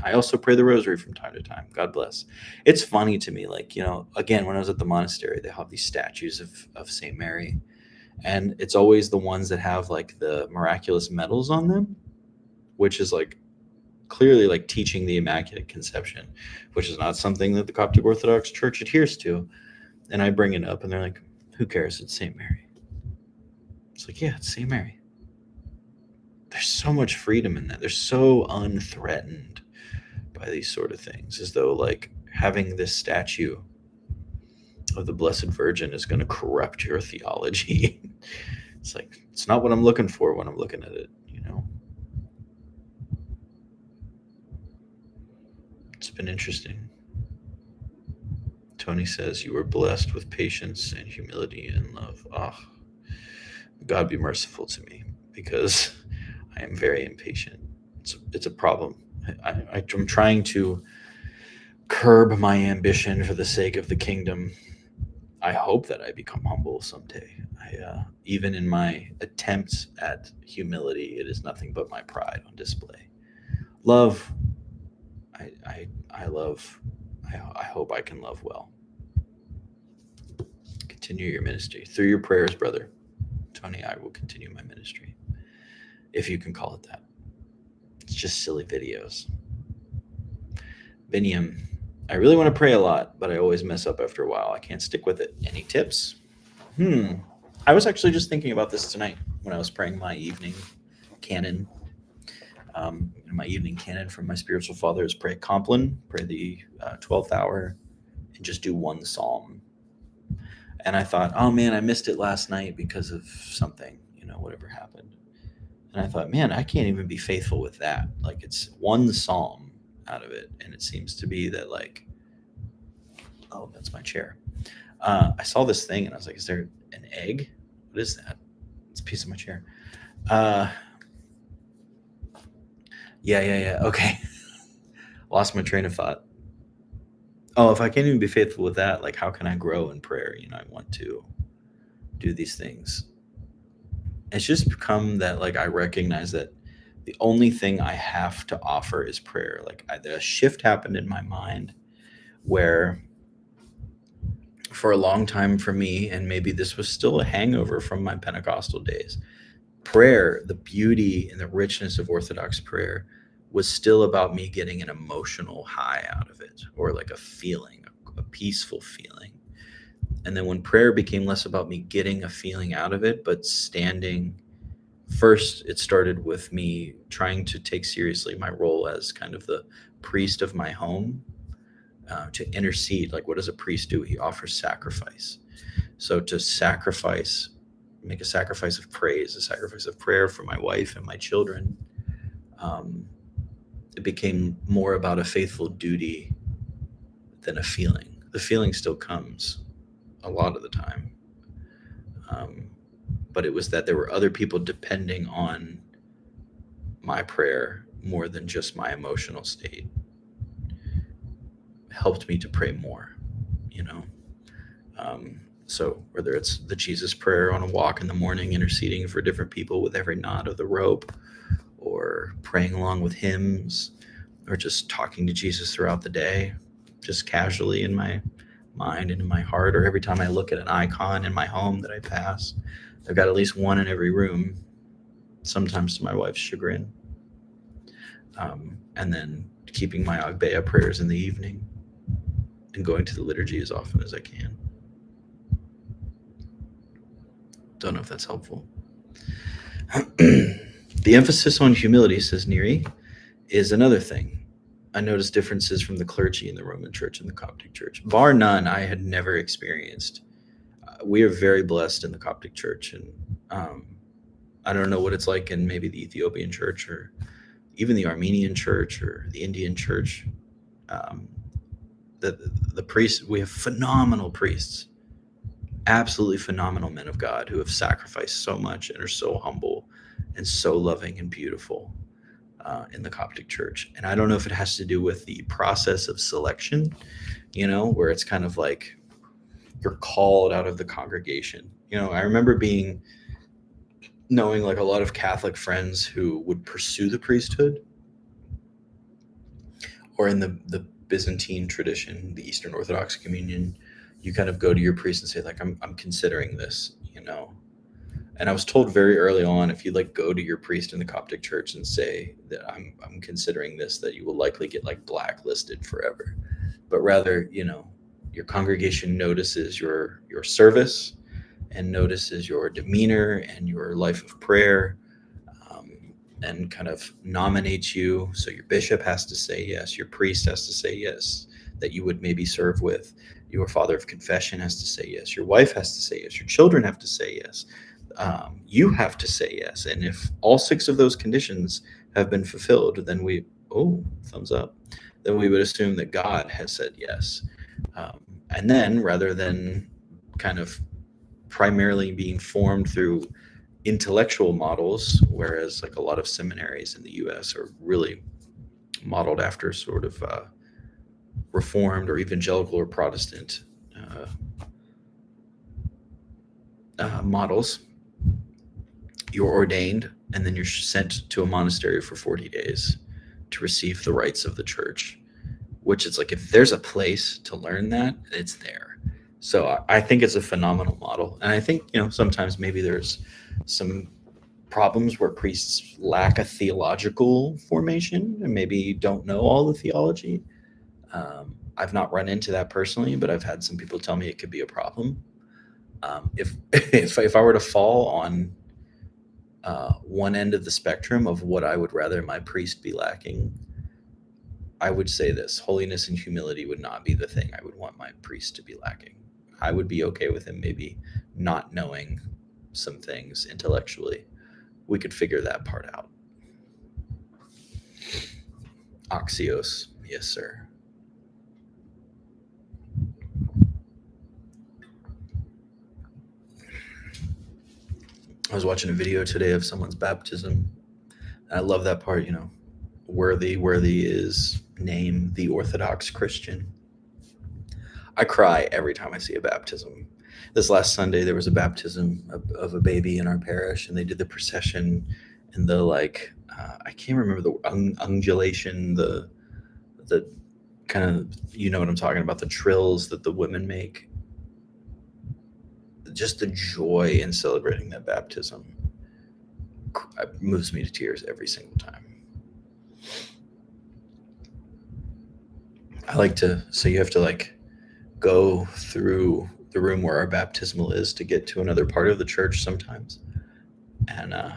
I also pray the rosary from time to time. God bless. It's funny to me, like, again, when I was at the monastery, they have these statues of St. Mary, and it's always the ones that have like the miraculous medals on them, which is like clearly like teaching the Immaculate Conception, which is not something that the Coptic Orthodox Church adheres to. And I bring it up, and they're like, who cares? It's St. Mary. It's like, yeah, it's St. Mary. There's so much freedom in that. They're so unthreatened by these sort of things, as though like having this statue of the Blessed Virgin is going to corrupt your theology. It's like, it's not what I'm looking for when I'm looking at it, It's been interesting. Tony says, you were blessed with patience and humility and love. Ah, God be merciful to me, because I am very impatient. It's a problem. I'm trying to curb my ambition for the sake of the kingdom. I hope that I become humble someday. Even in my attempts at humility, it is nothing but my pride on display. Love, I love. I hope I can love well. Continue your ministry through your prayers, brother Tony. I will continue my ministry, if you can call it that. It's just silly videos. Vinium, I really want to pray a lot, but I always mess up after a while. I can't stick with it. Any tips? I was actually just thinking about this tonight when I was praying my evening canon. My evening canon from my spiritual father is pray Compline, pray the 12th hour, and just do one psalm. And I thought, oh man, I missed it last night because of something, whatever happened. And I thought, man, I can't even be faithful with that. Like, it's one psalm out of it. And it seems to be that, like, oh, that's my chair. I saw this thing and I was like, is there an egg? What is that? It's a piece of my chair. Yeah. Okay. Lost my train of thought. Oh, if I can't even be faithful with that, like, how can I grow in prayer? I want to do these things. It's just become that, like, I recognize that the only thing I have to offer is prayer. Like, a shift happened in my mind where for a long time for me, and maybe this was still a hangover from my Pentecostal days, prayer, the beauty and the richness of Orthodox prayer, was still about me getting an emotional high out of it, or like a feeling, a peaceful feeling. And then when prayer became less about me getting a feeling out of it, but standing first, it started with me trying to take seriously my role as kind of the priest of my home, to intercede. Like, what does a priest do? He offers sacrifice. So to sacrifice, make a sacrifice of praise, a sacrifice of prayer for my wife and my children, it became more about a faithful duty than a feeling. The feeling still comes a lot of the time. But it was that there were other people depending on my prayer more than just my emotional state. It helped me to pray more, So whether it's the Jesus prayer on a walk in the morning, interceding for different people with every knot of the rope, or praying along with hymns, or just talking to Jesus throughout the day, just casually in my mind and in my heart, or every time I look at an icon in my home that I pass. I've got at least one in every room, sometimes to my wife's chagrin. And then keeping my Agbeya prayers in the evening and going to the liturgy as often as I can. Don't know if that's helpful. The emphasis on humility, says Neri, is another thing. I noticed differences from the clergy in the Roman Church and the Coptic Church. Bar none, I had never experienced. We are very blessed in the Coptic Church, and I don't know what it's like in maybe the Ethiopian Church, or even the Armenian Church, or the Indian Church. The priests, we have phenomenal priests, absolutely phenomenal men of God who have sacrificed so much and are so humble and so loving and beautiful in the Coptic Church. And I don't know if it has to do with the process of selection, where it's kind of like you're called out of the congregation. I remember knowing like a lot of Catholic friends who would pursue the priesthood, or in the Byzantine tradition, the Eastern Orthodox communion, you kind of go to your priest and say like, I'm considering this. And I was told very early on, if you like go to your priest in the Coptic church and say that I'm considering this, that you will likely get like blacklisted forever. But rather, your congregation notices your service and notices your demeanor and your life of prayer, and kind of nominates you. So your bishop has to say yes, your priest has to say yes, that you would maybe serve with. Your father of confession has to say yes, your wife has to say yes, your children have to say yes, you have to say yes. And if all 6 of those conditions have been fulfilled, then thumbs up, then we would assume that God has said yes. And then, rather than kind of primarily being formed through intellectual models, whereas like a lot of seminaries in the US are really modeled after sort of Reformed or evangelical or Protestant models, you're ordained and then you're sent to a monastery for 40 days to receive the rites of the church, which is like, if there's a place to learn that, it's there. So I think it's a phenomenal model. And I think, sometimes maybe there's some problems where priests lack a theological formation and maybe don't know all the theology. I've not run into that personally, but I've had some people tell me it could be a problem. If I were to fall on one end of the spectrum of what I would rather my priest be lacking, I would say this: holiness and humility would not be the thing I would want my priest to be lacking. I would be okay with him maybe not knowing some things intellectually. We could figure that part out. Axios, yes, sir. I was watching a video today of someone's baptism. I love that part, worthy is name the Orthodox Christian. I cry every time I see a baptism. This last Sunday, there was a baptism of a baby in our parish, and they did the procession and the I can't remember the undulation, the kind of, what I'm talking about, the trills that the women make. Just the joy in celebrating that baptism moves me to tears every single time. So you have to go through the room where our baptismal is to get to another part of the church sometimes. And all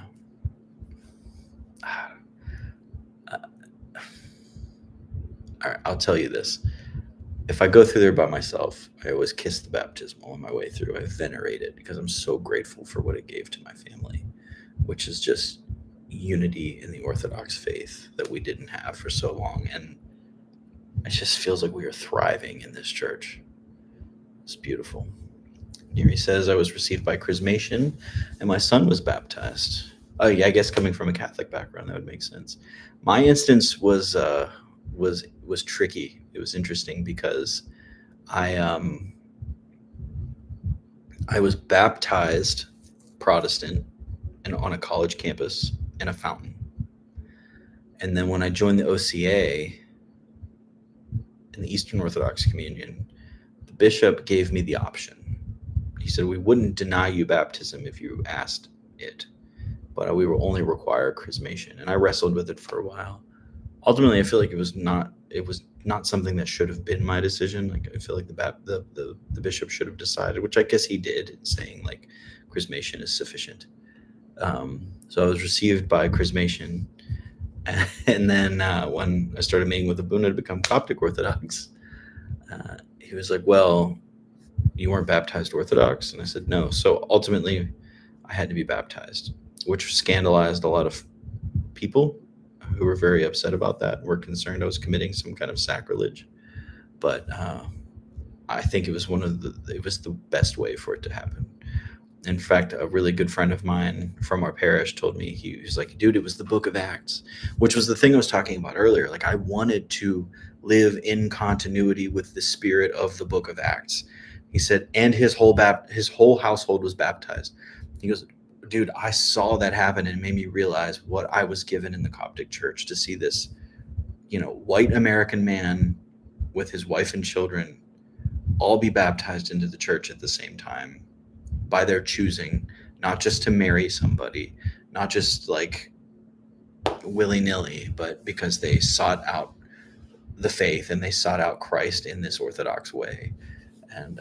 right, I'll tell you this. If I go through there by myself, I always kiss the baptismal on my way through. I venerate it because I'm so grateful for what it gave to my family, which is just unity in the Orthodox faith that we didn't have for so long. And it just feels like we are thriving in this church. It's beautiful. Neri says, I was received by chrismation and my son was baptized. Oh yeah, I guess coming from a Catholic background, that would make sense. My instance was tricky. It was interesting because I was baptized Protestant and on a college campus in a fountain. And then when I joined the OCA in the Eastern Orthodox communion, the bishop gave me the option. He said, we wouldn't deny you baptism if you asked it, but we will only require chrismation. And I wrestled with it for a while. Ultimately, I feel like it was not something that should have been my decision. I feel like the bishop should have decided, which I guess he did, saying chrismation is sufficient. So I was received by chrismation. And then when I started meeting with Abuna to become Coptic Orthodox, he was like, well, you weren't baptized Orthodox? And I said, no. So ultimately, I had to be baptized, which scandalized a lot of people who were very upset about that, were concerned I was committing some kind of sacrilege. But I think it was the best way for it to happen. In fact, a really good friend of mine from our parish told me, he was like, dude, it was the Book of Acts, which was the thing I was talking about earlier. I wanted to live in continuity with the spirit of the Book of Acts, He said, and his whole household was baptized. He goes, dude, I saw that happen, and it made me realize what I was given in the Coptic church to see this, white American man with his wife and children all be baptized into the church at the same time by their choosing, not just to marry somebody, not just like willy-nilly, but because they sought out the faith and they sought out Christ in this Orthodox way, and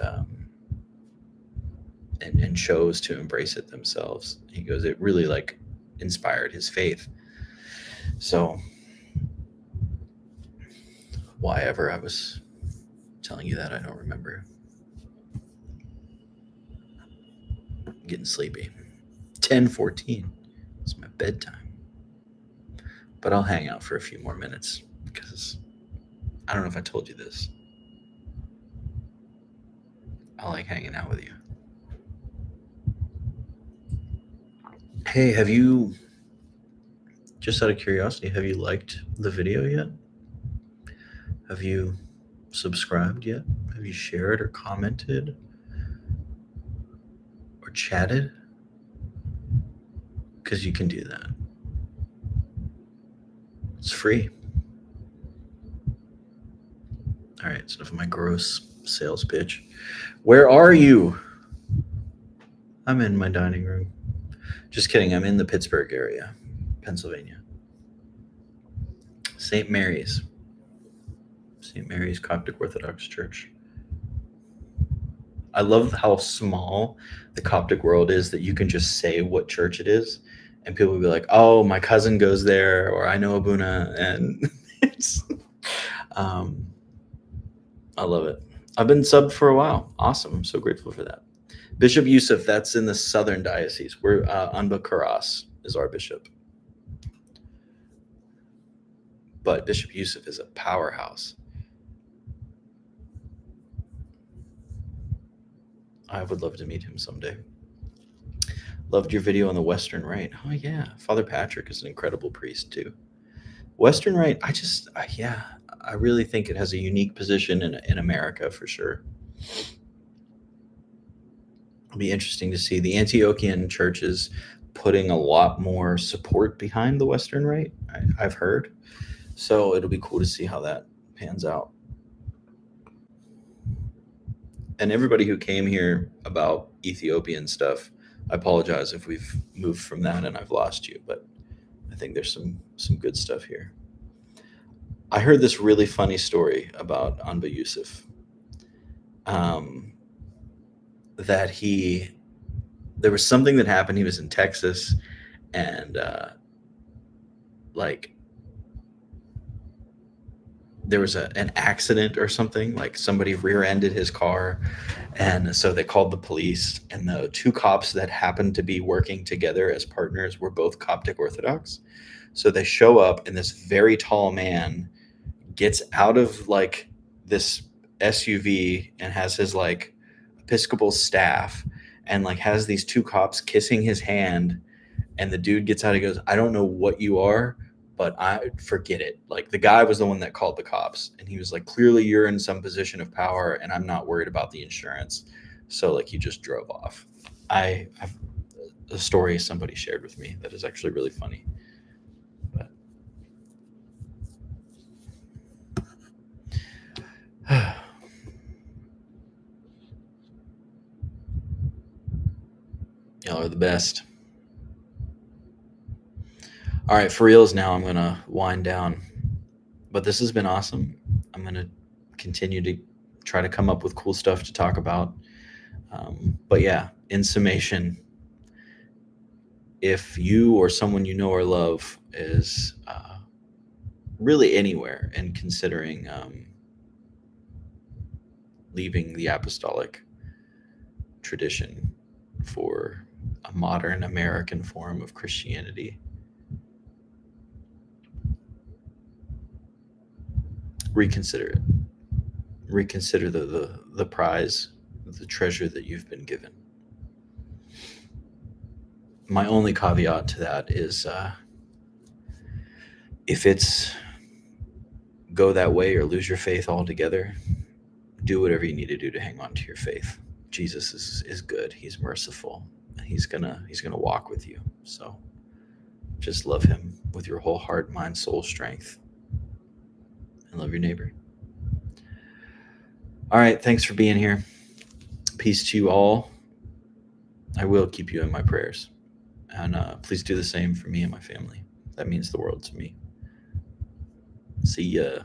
chose to embrace it themselves. He goes, it really like inspired his faith. So why ever I was telling you that, I don't remember. I'm getting sleepy. 10:14. It's my bedtime. But I'll hang out for a few more minutes because I don't know if I told you this. I like hanging out with you. Hey, have you, just out of curiosity, have you liked the video yet? Have you subscribed yet? Have you shared or commented or chatted? Because you can do that. It's free. All right, it's enough of my gross sales pitch. Where are you? I'm in my dining room. Just kidding. I'm in the Pittsburgh area, Pennsylvania. St. Mary's Coptic Orthodox Church. I love how small the Coptic world is that you can just say what church it is, and people will be like, "Oh, my cousin goes there," or "I know Abuna," and it's. I love it. I've been subbed for a while. Awesome. I'm so grateful for that. Bishop Yusuf, that's in the Southern Diocese. We're Anba Karas is our bishop. But Bishop Yusuf is a powerhouse. I would love to meet him someday. Loved your video on the Western Rite. Oh, yeah. Father Patrick is an incredible priest, too. Western Rite, I really think it has a unique position in America for sure. It'll be interesting to see. The Ethiopian church is putting a lot more support behind the Western Rite, I've heard. So it'll be cool to see how that pans out. And everybody who came here about Ethiopian stuff, I apologize if we've moved from that and I've lost you, but I think there's some good stuff here. I heard this really funny story about Anba Yusuf. That there was something that happened. He was in Texas, and there was an accident or something, like somebody rear-ended his car, and so they called the police, and the two cops that happened to be working together as partners were both Coptic Orthodox. So they show up, and this very tall man gets out of like this SUV and has his like Episcopal staff, and like has these two cops kissing his hand, and the dude gets out. He goes, "I don't know what you are, but I forget it." Like the guy was the one that called the cops, and he was like, "Clearly you're in some position of power, and I'm not worried about the insurance." So like he just drove off. I have a story somebody shared with me that is actually really funny. But y'all are the best. All right, for reals now, I'm going to wind down. But this has been awesome. I'm going to continue to try to come up with cool stuff to talk about. But yeah, in summation, if you or someone you know or love is really anywhere and considering leaving the apostolic tradition for a modern American form of Christianity, reconsider it. Reconsider the prize, the treasure that you've been given. My only caveat to that is if it's go that way or lose your faith altogether, do whatever you need to do to hang on to your faith. Jesus is good. He's merciful. He's gonna walk with you. So just love him with your whole heart, mind, soul, strength, and love your neighbor. All right, thanks for being here. Peace to you all. I will keep you in my prayers, and please do the same for me and my family. That means the world to me. See ya.